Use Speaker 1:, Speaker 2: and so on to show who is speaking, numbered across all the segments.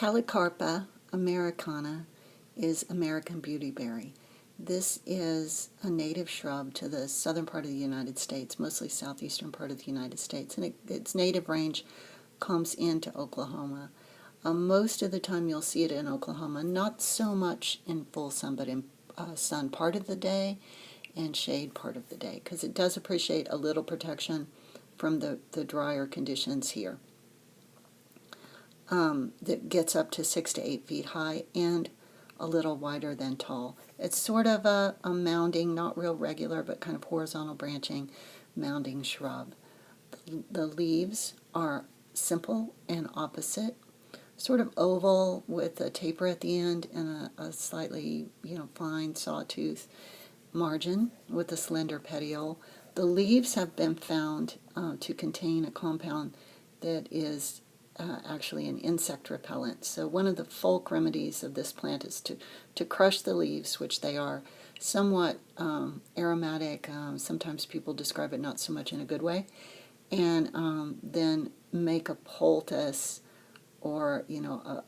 Speaker 1: Callicarpa americana is American beautyberry. This is a native shrub to the southern part of the United States, mostly southeastern part of the United States, and its native range comes into Oklahoma. Most of the time you'll see it in Oklahoma, not so much in full sun, but in sun part of the day and shade part of the day, because it does appreciate a little protection from the drier conditions here. That gets up to 6 to 8 feet high and a little wider than tall. It's sort of a mounding, not real regular, but kind of horizontal branching mounding shrub. The leaves are simple and opposite, sort of oval with a taper at the end and a slightly, fine sawtooth margin with a slender petiole. The leaves have been found to contain a compound that is actually an insect repellent. So one of the folk remedies of this plant is to crush the leaves, which they are somewhat aromatic. Sometimes people describe it not so much in a good way. And then make a poultice or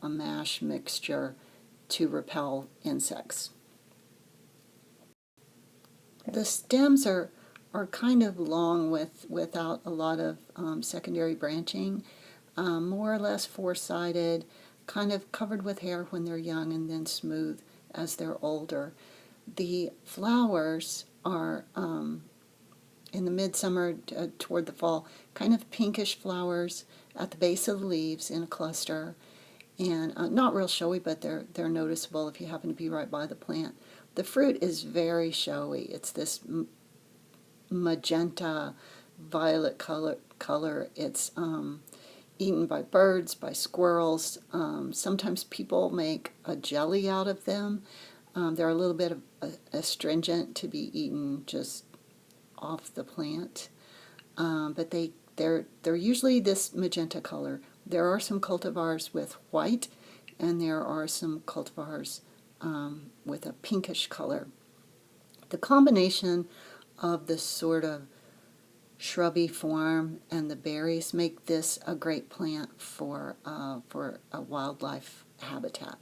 Speaker 1: a mash mixture to repel insects. The stems are kind of long without a lot of secondary branching. More or less four-sided, kind of covered with hair when they're young and then smooth as they're older. The flowers are, in the midsummer toward the fall, kind of pinkish flowers at the base of the leaves in a cluster, and not real showy, but they're noticeable if you happen to be right by the plant. The fruit is very showy. It's this magenta violet color. It's eaten by birds, by squirrels. Sometimes people make a jelly out of them. They're a little bit astringent to be eaten just off the plant, but they're usually this magenta color. There are some cultivars with white, and there are some cultivars with a pinkish color. The combination of this sort of shrubby form and the berries make this a great plant for a wildlife habitat.